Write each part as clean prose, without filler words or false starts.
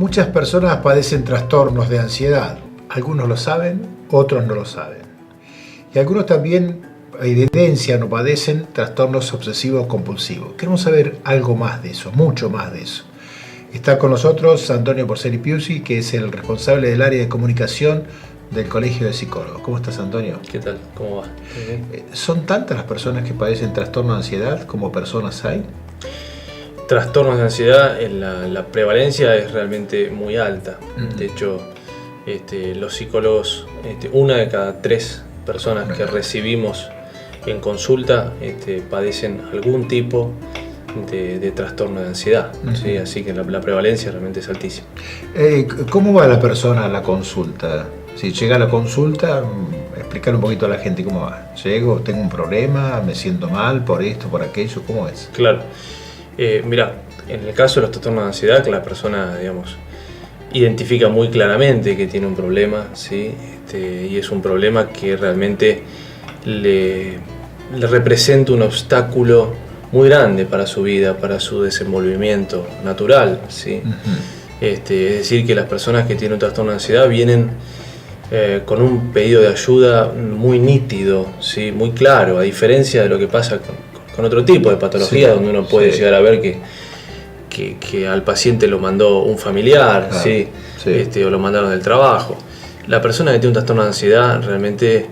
Muchas personas padecen trastornos de ansiedad. Algunos lo saben, otros no lo saben. Y algunos también evidencian o padecen trastornos obsesivos compulsivos. Queremos saber algo más de eso, mucho más de eso. Está con nosotros Antonio Porceli Piusi, que es el responsable del área de comunicación del Colegio de Psicólogos. ¿Cómo estás, Antonio? ¿Qué tal? ¿Cómo va? Muy bien. ¿Son tantas las personas que padecen trastorno de ansiedad como personas hay? Trastornos de ansiedad, la prevalencia es realmente muy alta. De hecho, los psicólogos, 1 de cada 3 personas que recibimos en consulta padecen algún tipo de trastorno de ansiedad. ¿Sí? Así que la prevalencia realmente es altísima. ¿Cómo va la persona a la consulta? Si llega a la consulta, explicar un poquito a la gente cómo va. Llego, tengo un problema, me siento mal por esto, por aquello, ¿cómo es? Claro. Mirá, en el caso de los trastornos de ansiedad, que la persona, identifica muy claramente que tiene un problema, ¿sí? Y es un problema que realmente le representa un obstáculo muy grande para su vida, para su desenvolvimiento natural, ¿sí? Es decir, que las personas que tienen un trastorno de ansiedad vienen con un pedido de ayuda muy nítido, ¿sí? Muy claro, a diferencia de lo que pasa con otro tipo de patología, donde uno puede llegar a ver que al paciente lo mandó un familiar, claro, ¿sí? O lo mandaron del trabajo. La persona que tiene un trastorno de ansiedad realmente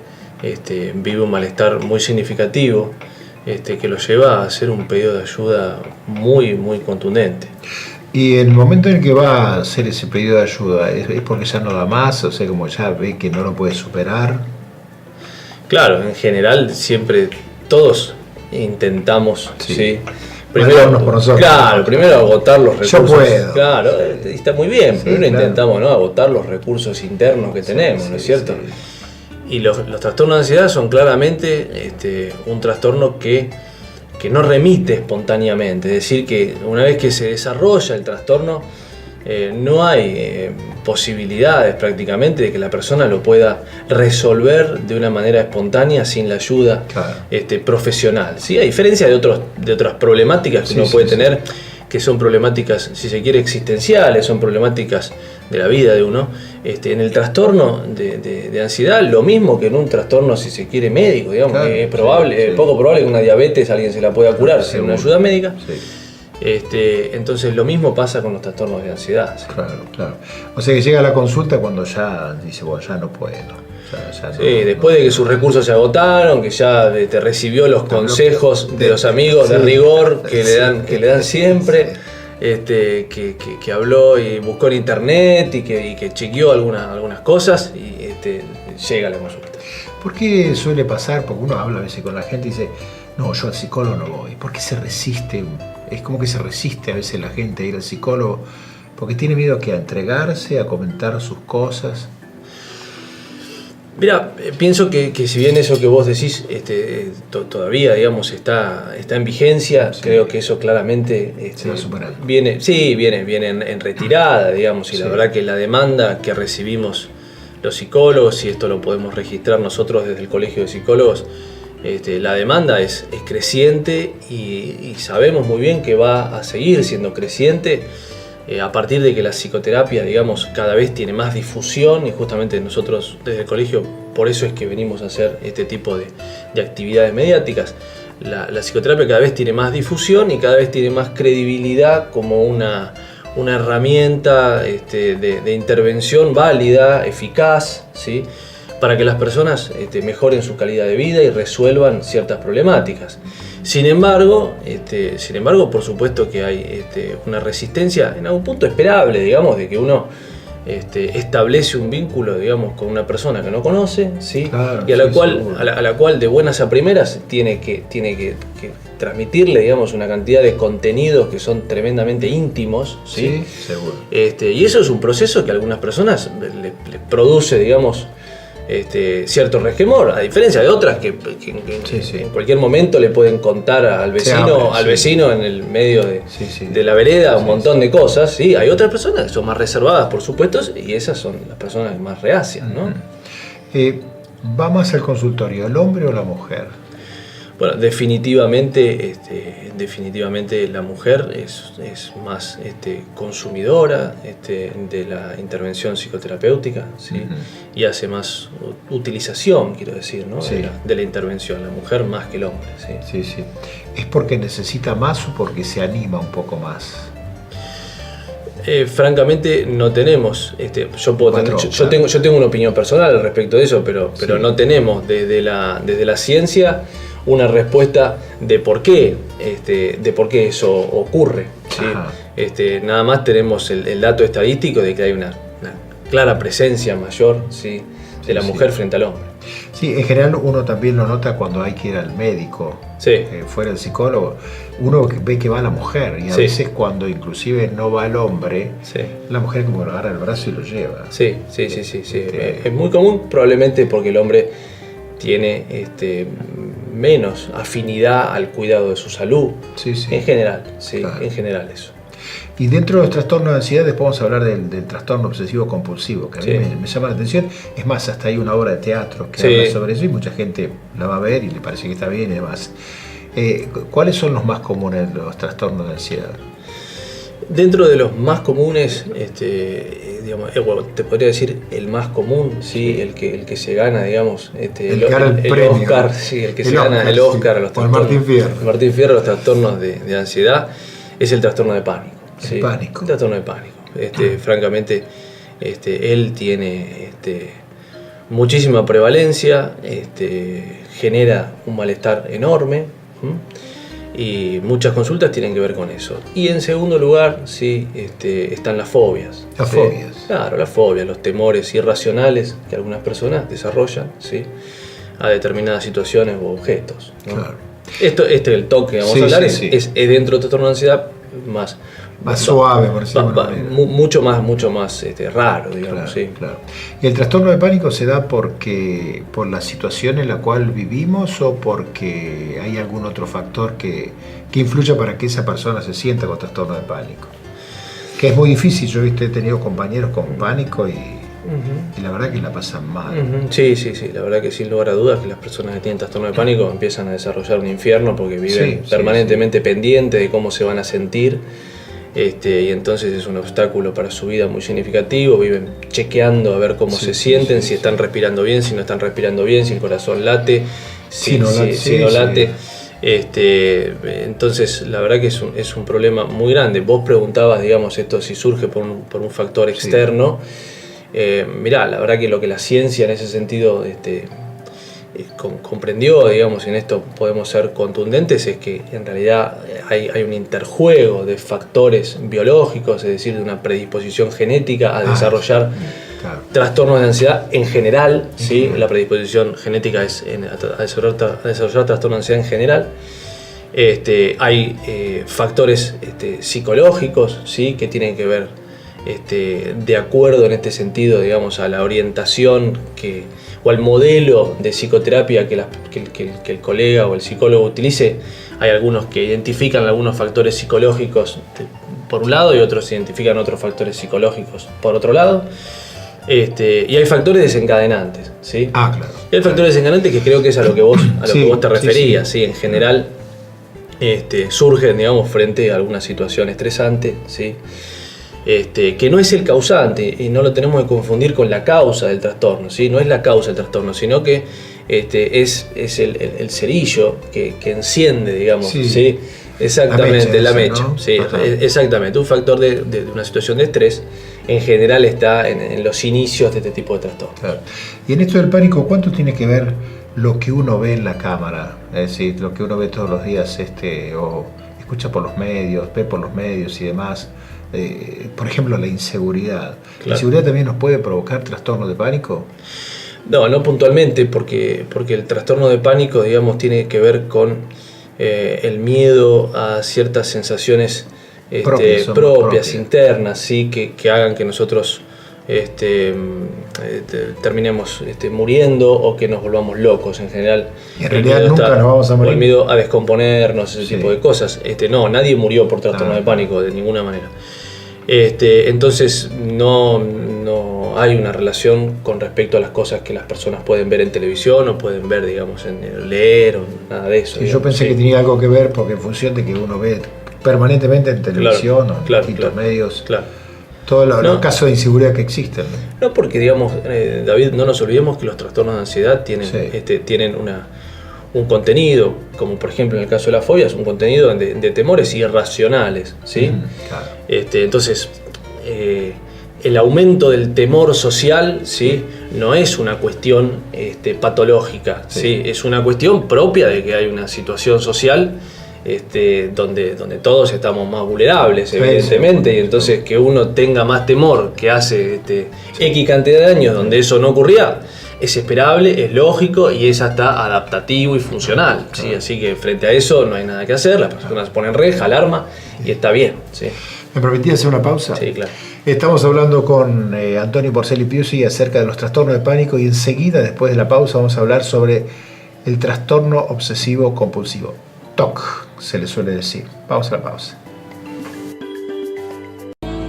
vive un malestar muy significativo que lo lleva a hacer un pedido de ayuda muy, muy contundente. Y el momento en el que va a hacer ese pedido de ayuda, ¿es porque ya no da más? O sea, como ya ve que no lo puede superar. Claro, en general siempre todos intentamos, ¿sí? Primero por nosotros. Claro, primero agotar los recursos. Yo puedo. Claro, está muy bien. Sí, primero claro. intentamos, ¿no?, agotar los recursos internos que tenemos, ¿no es cierto? Sí. Y los trastornos de ansiedad son claramente un trastorno que no remite espontáneamente. Es decir, que una vez que se desarrolla el trastorno, no hay posibilidades prácticamente de que la persona lo pueda resolver de una manera espontánea sin la ayuda profesional, ¿sí? A diferencia de otras problemáticas que uno puede tener, que son problemáticas, si se quiere, existenciales, son problemáticas de la vida de uno. En el trastorno de ansiedad, lo mismo que en un trastorno, si se quiere, médico, digamos, es poco probable que una diabetes alguien se la pueda curar sin una ayuda médica. Entonces lo mismo pasa con los trastornos de ansiedad. ¿Sí? Claro. O sea que llega a la consulta cuando ya dice, bueno, ya no puedo. Ya no, después de que sus recursos se agotaron, que ya te recibió los consejos de los amigos de rigor que le dan siempre, que habló y buscó en internet y que chequeó algunas cosas y llega a la consulta. ¿Por qué suele pasar? Porque uno habla a veces con la gente y dice, no, yo al psicólogo no voy. ¿Por qué se resiste? Es como que se resiste a veces la gente a ir al psicólogo porque tiene miedo a entregarse, a comentar sus cosas. Mira, pienso que si bien eso que vos decís todavía, digamos, está en vigencia, creo que eso claramente se va superando. Viene en retirada, digamos, y la verdad que la demanda que recibimos los psicólogos, y esto lo podemos registrar nosotros desde el Colegio de Psicólogos, la demanda es creciente y sabemos muy bien que va a seguir siendo creciente a partir de que la psicoterapia, digamos, cada vez tiene más difusión, y justamente nosotros desde el colegio por eso es que venimos a hacer este tipo de actividades mediáticas. La psicoterapia cada vez tiene más difusión y cada vez tiene más credibilidad como una herramienta de intervención válida, eficaz, ¿sí?, para que las personas mejoren su calidad de vida y resuelvan ciertas problemáticas. Sin embargo, por supuesto que hay una resistencia en algún punto esperable, digamos, de que uno establece un vínculo, digamos, con una persona que no conoce, ¿sí? Claro, y a la cual de buenas a primeras tiene que transmitirle, digamos, una cantidad de contenidos que son tremendamente íntimos, ¿sí? Sí, seguro. Y eso es un proceso que a algunas personas les produce, digamos, cierto resquemor, a diferencia de otras que en cualquier momento le pueden contar al vecino en el medio de la vereda un montón de cosas, ¿sí? Hay otras personas que son más reservadas, por supuesto, y esas son las personas más reacias, ¿no? ¿Va más al consultorio el hombre o la mujer? Bueno, definitivamente la mujer es más consumidora de la intervención psicoterapéutica, ¿sí? Y hace más utilización, quiero decir, ¿no? Sí. de la intervención, la mujer más que el hombre. ¿Sí? Sí, sí. ¿Es porque necesita más o porque se anima un poco más? Francamente no tenemos, yo tengo una opinión personal respecto de eso, pero Sí. no tenemos desde la ciencia una respuesta de por qué eso ocurre, ¿sí? Nada más tenemos el dato estadístico de que hay una clara presencia mayor, ¿sí? de la mujer frente al hombre. Sí, en general uno también lo nota cuando hay que ir al médico, Sí. fuera el psicólogo, uno ve que va la mujer y a Sí. veces cuando inclusive no va el hombre, Sí. la mujer como lo agarra el brazo y lo lleva. Sí. Es muy común, probablemente porque el hombre tiene menos afinidad al cuidado de su salud. Sí, sí. En general, sí, Claro. en general eso. Y dentro de los trastornos de ansiedad después vamos a hablar del trastorno obsesivo compulsivo, que a mí Sí. me llama la atención. Es más, hasta hay una obra de teatro que Sí. habla sobre eso y mucha gente la va a ver y le parece que está bien y demás. ¿Cuáles son los más comunes de los trastornos de ansiedad? Dentro de los más comunes, bueno, te podría decir el más común, sí, el que se gana, digamos, El que gana el premio. Oscar, sí, el que El se gana Oscar, el sí. Oscar a los O el trastornos. Martín Fierro. El Martín Fierro, los trastornos de ansiedad, es el trastorno de pánico. El ¿sí? pánico. El trastorno de pánico. Francamente, él tiene muchísima prevalencia, genera un malestar enorme. Y muchas consultas tienen que ver con eso. Y en segundo lugar, sí, están las fobias. Las ¿sí? fobias. Claro, las fobias, los temores irracionales que algunas personas desarrollan, ¿sí? a determinadas situaciones o objetos, ¿no? Claro. El toque que vamos Sí, a hablar sí, es dentro del trastorno de ansiedad más suave, por decirlo de alguna manera. mucho más raro, digamos. Claro, ¿sí? claro. ¿Y el trastorno de pánico se da por la situación en la cual vivimos o porque hay algún otro factor que influya para que esa persona se sienta con trastorno de pánico? Que es muy difícil, yo he tenido compañeros con pánico y la verdad que la pasan mal. Sí, la verdad que sin lugar a dudas que las personas que tienen trastorno de pánico empiezan a desarrollar un infierno porque viven permanentemente pendientes de cómo se van a sentir. Y entonces es un obstáculo para su vida muy significativo, viven chequeando a ver cómo se sienten, si están respirando bien, si no están respirando bien, si el corazón late, si no late. Entonces la verdad que es un problema muy grande. Vos preguntabas, digamos, esto si surge por un factor externo. Mirá, la verdad que lo que la ciencia en ese sentido comprendió, digamos, y en esto podemos ser contundentes, es que en realidad hay un interjuego de factores biológicos, es decir, de una predisposición genética a desarrollar trastornos de ansiedad en general, ¿sí? La predisposición genética es a desarrollar trastornos de ansiedad en general. Hay factores psicológicos, ¿sí? que tienen que ver de acuerdo en este sentido, digamos, a la orientación o al modelo de psicoterapia que el colega o el psicólogo utilice. Hay algunos que identifican algunos factores psicológicos por un lado y otros identifican otros factores psicológicos por otro lado. Y hay factores desencadenantes, ¿sí? Claro. Y hay factores desencadenantes que creo que es a lo que vos te referías, ¿sí? En general surgen, digamos, frente a alguna situación estresante, ¿sí? Que no es el causante y no lo tenemos que confundir con la causa del trastorno, ¿sí? No es la causa del trastorno, sino que es el cerillo que enciende, digamos, ¿sí? Exactamente, la mecha, ¿no? Sí, exactamente. Un factor de una situación de estrés en general está en los inicios de este tipo de trastorno. Claro. Y en esto del pánico, ¿cuánto tiene que ver lo que uno ve en la cámara? Es decir, lo que uno ve todos los días o escucha por los medios, ve por los medios y demás. Por ejemplo, la inseguridad. Claro. ¿La inseguridad también nos puede provocar trastorno de pánico? No puntualmente, porque el trastorno de pánico, digamos, tiene que ver con el miedo a ciertas sensaciones propias internas, ¿sí? que hagan que nosotros terminemos muriendo o que nos volvamos locos en general. Y en realidad nunca nos vamos a morir. El miedo a descomponernos, ese tipo de cosas. Nadie murió por trastorno de pánico de ninguna manera. Entonces no no hay una relación con respecto a las cosas que las personas pueden ver en televisión o pueden ver, digamos, en leer o nada de eso. Sí, yo pensé que tenía algo que ver porque en función de que uno ve permanentemente en televisión o en distintos medios todos los casos de inseguridad que existen. No, porque, digamos, David, no nos olvidemos que los trastornos de ansiedad tienen, tienen un contenido, como por ejemplo en el caso de las fobias, un contenido de temores irracionales, ¿sí? Claro. Entonces, el aumento del temor social, ¿sí? No es una cuestión patológica, ¿sí? Es una cuestión propia de que hay una situación social donde todos estamos más vulnerables, evidentemente, y entonces que uno tenga más temor que hace X cantidad de años donde eso no ocurría, es esperable, es lógico y es hasta adaptativo y funcional, ¿sí? Así que frente a eso no hay nada que hacer, las personas ponen reja, alarma y está bien, ¿sí? ¿Me permití hacer una pausa? Sí, claro. Estamos hablando con Antonio Porceli Piusi acerca de los trastornos de pánico y enseguida, después de la pausa, vamos a hablar sobre el trastorno obsesivo compulsivo. TOC, se le suele decir. Vamos a la pausa.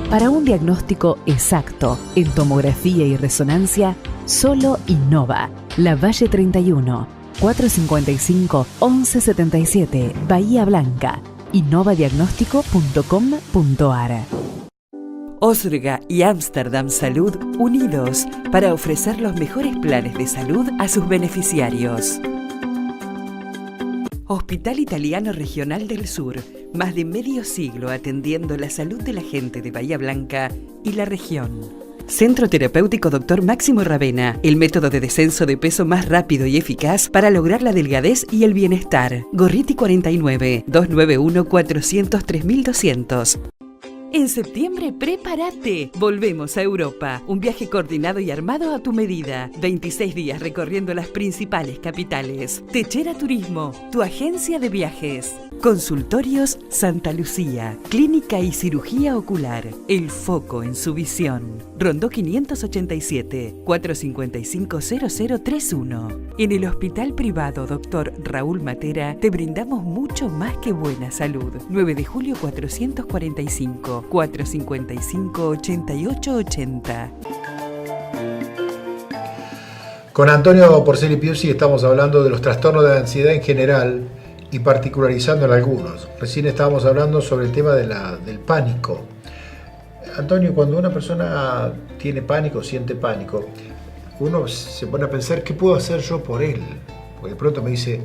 Para un diagnóstico exacto en tomografía y resonancia, solo Innova. La Valle 31, 455-1177, Bahía Blanca. innovadiagnóstico.com.ar. Osrga y Amsterdam Salud unidos para ofrecer los mejores planes de salud a sus beneficiarios. Hospital Italiano Regional del Sur, más de medio siglo atendiendo la salud de la gente de Bahía Blanca y la región. Centro Terapéutico Dr. Máximo Ravena, el método de descenso de peso más rápido y eficaz para lograr la delgadez y el bienestar. Gorriti 49, 291-403.200. En septiembre, prepárate. Volvemos a Europa. Un viaje coordinado y armado a tu medida. 26 días recorriendo las principales capitales. Techera Turismo, tu agencia de viajes. Consultorios Santa Lucía. Clínica y cirugía ocular. El foco en su visión. Rondó 587, 455-0031. En el Hospital Privado Dr. Raúl Matera te brindamos mucho más que buena salud. 9 de julio 445. 455-8880. Con Antonio Porceli Piusi estamos hablando de los trastornos de ansiedad en general y particularizando en algunos. Recién estábamos hablando sobre el tema del pánico. Antonio, cuando una persona tiene pánico, siente pánico, uno se pone a pensar, ¿qué puedo hacer yo por él? Porque de pronto me dice,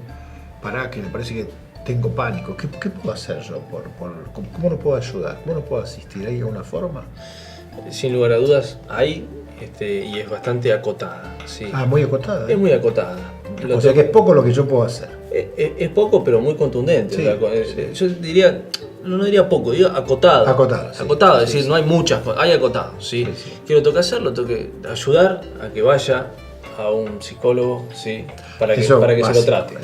pará, que me parece que tengo pánico. ¿Qué puedo hacer yo? ¿Cómo lo puedo ayudar? ¿Cómo lo puedo asistir? ¿Hay alguna forma? Sin lugar a dudas, hay, y es bastante acotada. ¿Sí? Muy acotada. Es muy acotada. O sea que es poco lo que yo puedo hacer. Es poco, pero muy contundente. Sí, Yo diría, no diría poco, diría acotado. Acotado, sí. Acotado, es decir, no hay muchas cosas, hay acotado. ¿sí? Quiero tocar hacerlo, tengo que ayudar a que vaya a un psicólogo, ¿sí? para que se lo trate.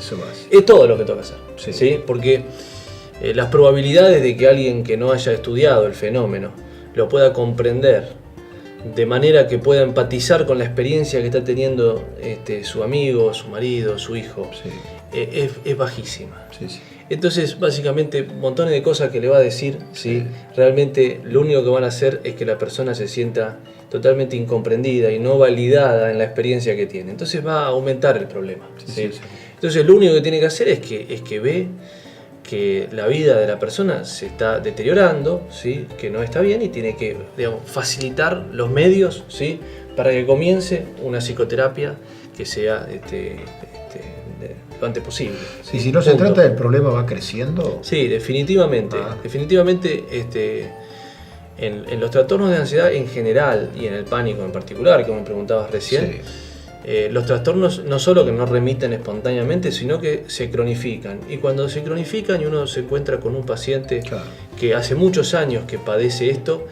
Es todo lo que toca hacer, ¿sí? Porque las probabilidades de que alguien que no haya estudiado el fenómeno lo pueda comprender de manera que pueda empatizar con la experiencia que está teniendo su amigo, su marido, su hijo, es bajísima. Entonces, básicamente, montones de cosas que le va a decir, realmente lo único que van a hacer es que la persona se sienta totalmente incomprendida y no validada en la experiencia que tiene. Entonces va a aumentar el problema. Entonces lo único que tiene que hacer es que ve que la vida de la persona se está deteriorando, ¿sí? Que no está bien y tiene que, digamos, facilitar los medios, ¿sí? Para que comience una psicoterapia que sea lo antes posible. ¿Sí? Si no se trata, el problema va creciendo. Sí, definitivamente. Definitivamente en los trastornos de ansiedad en general y en el pánico en particular, como me preguntabas recién, los trastornos no solo que no remiten espontáneamente, sino que se cronifican. Y cuando se cronifican y uno se encuentra con un paciente que hace muchos años que padece esto,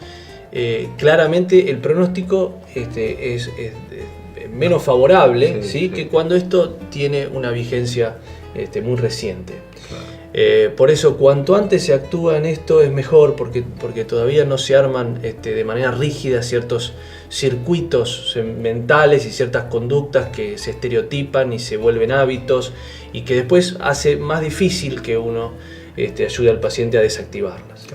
claramente el pronóstico es menos favorable que cuando esto tiene una vigencia muy reciente. Por eso, cuanto antes se actúa en esto es mejor, porque todavía no se arman de manera rígida ciertos circuitos mentales y ciertas conductas que se estereotipan y se vuelven hábitos y que después hace más difícil que uno ayude al paciente a desactivarlas.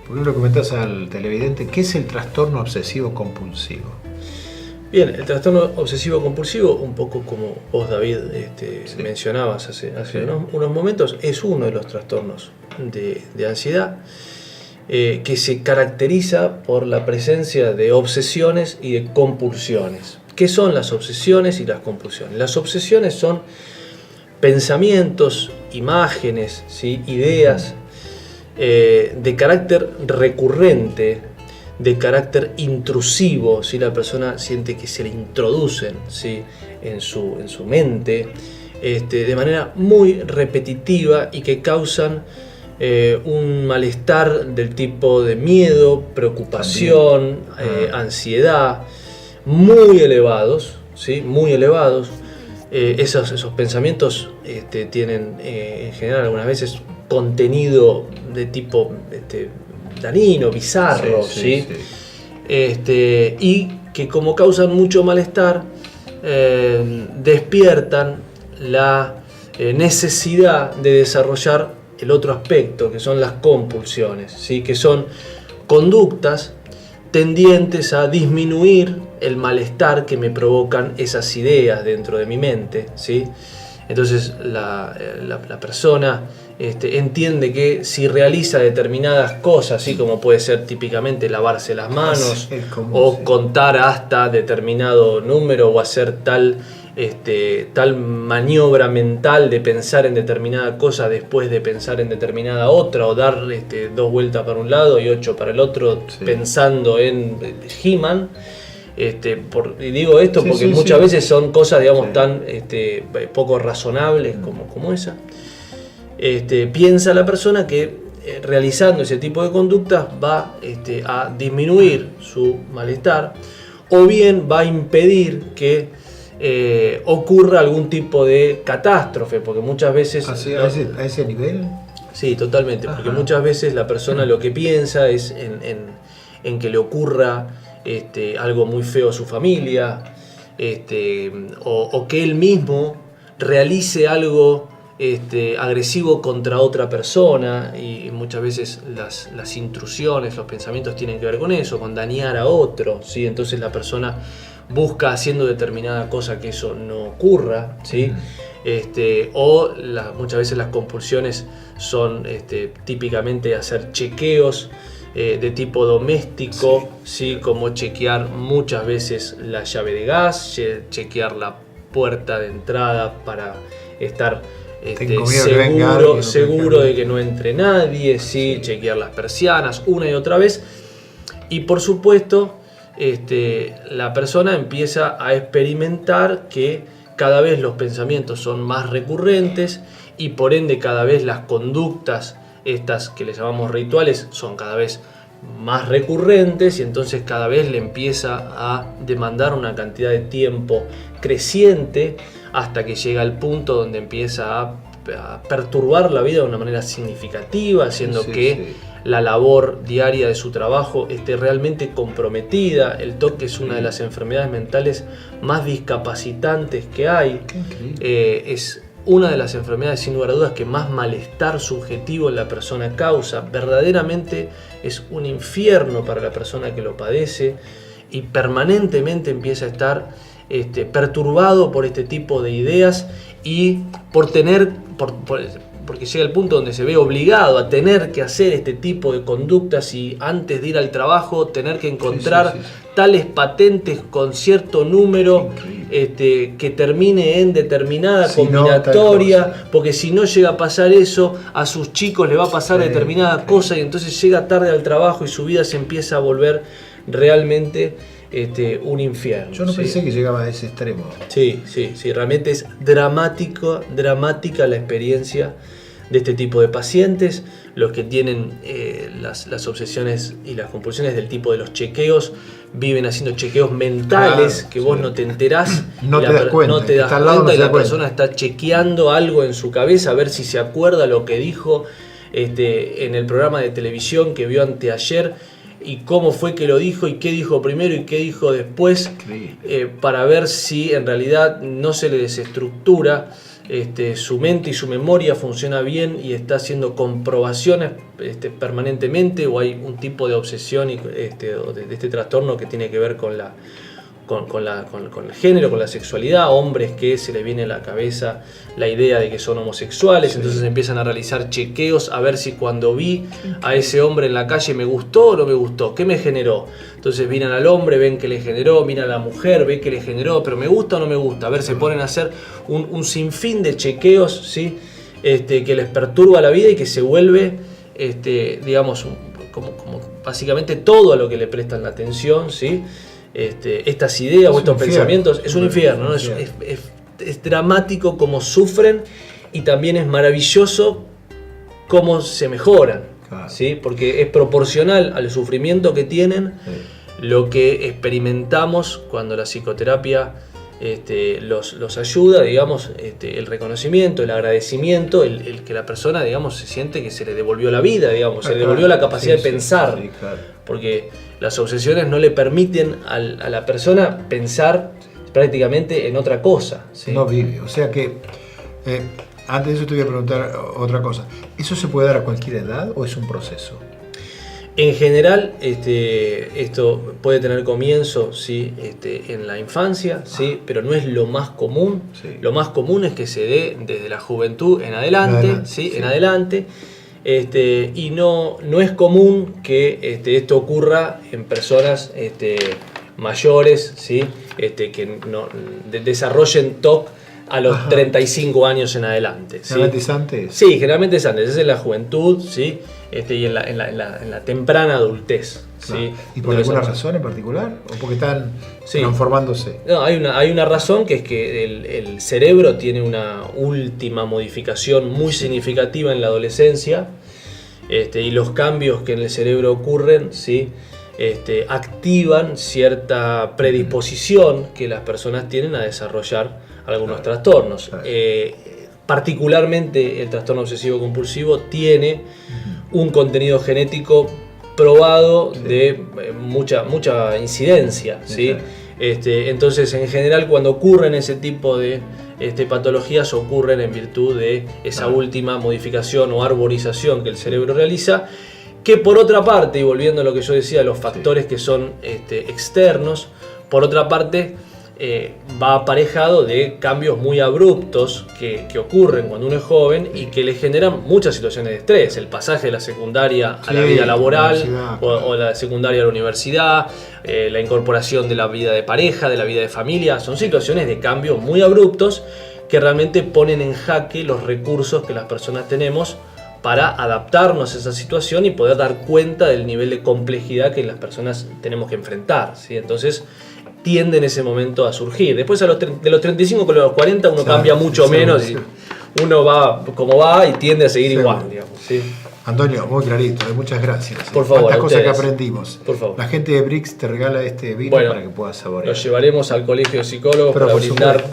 ¿Por qué no le comentás al televidente qué es el trastorno obsesivo compulsivo? Bien, el trastorno obsesivo compulsivo, un poco como vos, David, mencionabas hace unos momentos, es uno de los trastornos de ansiedad que se caracteriza por la presencia de obsesiones y de compulsiones. ¿Qué son las obsesiones y las compulsiones? Las obsesiones son pensamientos, imágenes, ¿sí? Ideas de carácter recurrente, de carácter intrusivo, ¿sí? La persona siente que se le introducen, ¿sí? en su mente de manera muy repetitiva y que causan un malestar del tipo de miedo, preocupación, ansiedad, muy elevados, ¿sí? Muy elevados. Esos pensamientos tienen en general algunas veces contenido de tipo dañino, bizarro, ¿sí? Y que como causan mucho malestar, despiertan la necesidad de desarrollar el otro aspecto, que son las compulsiones, ¿sí? Que son conductas tendientes a disminuir el malestar que me provocan esas ideas dentro de mi mente, ¿sí? Entonces la persona entiende que si realiza determinadas cosas, ¿sí? Como puede ser típicamente lavarse las manos, o contar hasta determinado número, o hacer tal maniobra mental de pensar en determinada cosa después de pensar en determinada otra, o dar 2 vueltas para un lado y 8 para el otro, pensando en He-Man. Y digo esto porque muchas veces son cosas, digamos, tan poco razonables como esa. Piensa la persona que realizando ese tipo de conductas va a disminuir su malestar, o bien va a impedir que ocurra algún tipo de catástrofe, porque muchas veces... ¿A ese nivel? Sí, totalmente, porque muchas veces la persona lo que piensa es en que le ocurra algo muy feo a su familia, o que él mismo realice algo agresivo contra otra persona, y muchas veces las intrusiones, los pensamientos tienen que ver con eso, con dañar a otro, ¿sí? Entonces la persona busca haciendo determinada cosa que eso no ocurra, ¿sí? Muchas veces las compulsiones son típicamente hacer chequeos de tipo doméstico, ¿sí? Como chequear muchas veces la llave de gas, chequear la puerta de entrada para estar seguro de que no entre nadie, ¿sí? Chequear las persianas una y otra vez, y por supuesto la persona empieza a experimentar que cada vez los pensamientos son más recurrentes, y por ende cada vez las conductas estas que les llamamos rituales son cada vez más recurrentes, y entonces cada vez le empieza a demandar una cantidad de tiempo creciente, hasta que llega al punto donde empieza a perturbar la vida de una manera significativa, haciendo que la labor diaria de su trabajo esté realmente comprometida. El TOC es una de las enfermedades mentales más discapacitantes que hay. Es una de las enfermedades, sin lugar a dudas, que más malestar subjetivo en la persona causa. Verdaderamente es un infierno para la persona que lo padece, y permanentemente empieza a estar perturbado por este tipo de ideas, y porque llega el punto donde se ve obligado a tener que hacer este tipo de conductas, y antes de ir al trabajo tener que encontrar tales patentes con cierto número que termine en determinada combinatoria, porque si no llega a pasar eso, a sus chicos le va a pasar determinada cosa, y entonces llega tarde al trabajo y su vida se empieza a volver realmente un infierno. Yo no pensé que llegaba a ese extremo. Sí, realmente es dramática la experiencia de este tipo de pacientes. Los que tienen las obsesiones y las compulsiones del tipo de los chequeos, viven haciendo chequeos mentales, que vos no te enterás, no te das cuenta, y la persona está chequeando algo en su cabeza a ver si se acuerda lo que dijo en el programa de televisión que vio anteayer, y cómo fue que lo dijo, y qué dijo primero y qué dijo después, para ver si en realidad no se le desestructura su mente y su memoria funciona bien y está haciendo comprobaciones permanentemente, o hay un tipo de obsesión de este trastorno que tiene que ver con el género, con la sexualidad, hombres que se les viene a la cabeza la idea de que son homosexuales, sí. Entonces empiezan a realizar chequeos a ver si cuando vi a ese hombre en la calle me gustó o no me gustó, ¿qué me generó? Entonces miran al hombre, ven que le generó, miran a la mujer, ven que le generó, pero ¿me gusta o no me gusta? A ver, se ponen a hacer un sinfín de chequeos, ¿sí? Que les perturba la vida y que se vuelve, digamos, como básicamente todo a lo que le prestan la atención, ¿sí? Estas ideas o estos pensamientos, es un infierno, ¿no? Es dramático cómo sufren y también es maravilloso cómo se mejoran, claro. ¿Sí? Porque es proporcional al sufrimiento que tienen, sí. Lo que experimentamos cuando la psicoterapia los ayuda, digamos, el reconocimiento, el agradecimiento, el que la persona, digamos, se siente que se le devolvió la vida, digamos, se le devolvió la capacidad de pensar, sí, claro. Porque las obsesiones no le permiten a la persona pensar prácticamente en otra cosa, ¿sí? No vive, o sea que antes de eso te voy a preguntar otra cosa. ¿Eso se puede dar a cualquier edad o es un proceso? En general, esto puede tener comienzo, ¿sí? En la infancia, ¿sí? Pero no es lo más común. Sí. Lo más común es que se dé desde la juventud en adelante, ¿sí? Sí. En adelante. Y no es común que esto ocurra en personas mayores, ¿sí? Que no desarrollen TOC a los 35 años en adelante, ¿sí? ¿Generalmente es antes? Sí, generalmente es antes, es en la juventud, ¿sí? Y en la temprana adultez, claro. ¿Sí? ¿Y por alguna razón en particular? ¿O porque están transformándose? No, hay una razón, que es que el cerebro tiene una última modificación muy significativa en la adolescencia, y los cambios que en el cerebro ocurren, ¿sí? Activan cierta predisposición que las personas tienen a desarrollar algunos trastornos. Claro. Particularmente el trastorno obsesivo compulsivo tiene un contenido genético probado, sí. De mucha incidencia, ¿sí? Entonces, en general, cuando ocurren ese tipo de patologías, ocurren en virtud de esa última modificación o arborización que el cerebro realiza, que por otra parte, y volviendo a lo que yo decía, los factores que son externos, por otra parte, va aparejado de cambios muy abruptos que ocurren cuando uno es joven y que le generan muchas situaciones de estrés. El pasaje de la secundaria a la vida laboral, o la secundaria a la universidad, la incorporación de la vida de pareja, de la vida de familia, son situaciones de cambio muy abruptos que realmente ponen en jaque los recursos que las personas tenemos para adaptarnos a esa situación y poder dar cuenta del nivel de complejidad que las personas tenemos que enfrentar, ¿sí? Entonces tiende en ese momento a surgir. Después de los 35 con los 40 uno cambia mucho menos y uno va como va y tiende a seguir igual, digamos, ¿sí? Antonio, muy clarito, muchas gracias. Por favor. Cuántas cosas que aprendimos. Por favor. La gente de Brix te regala este vino para que puedas saborear. Lo llevaremos al colegio de psicólogos para brindar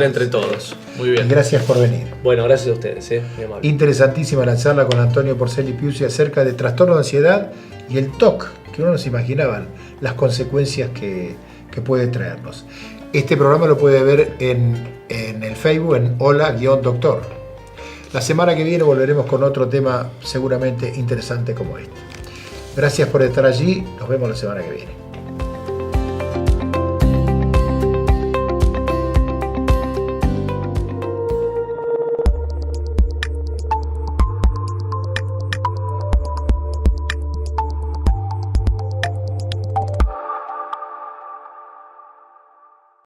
entre todos. Muy bien. Gracias por venir. Bueno, gracias a ustedes. Muy amable. Interesantísima la charla con Antonio Porcelli Piuzzi acerca de trastorno de ansiedad y el TOC, que uno no se imaginaban las consecuencias que puede traernos. Este programa lo puede ver en el Facebook en Hola-Doctor. La semana que viene volveremos con otro tema seguramente interesante como este. Gracias por estar allí. Nos vemos la semana que viene.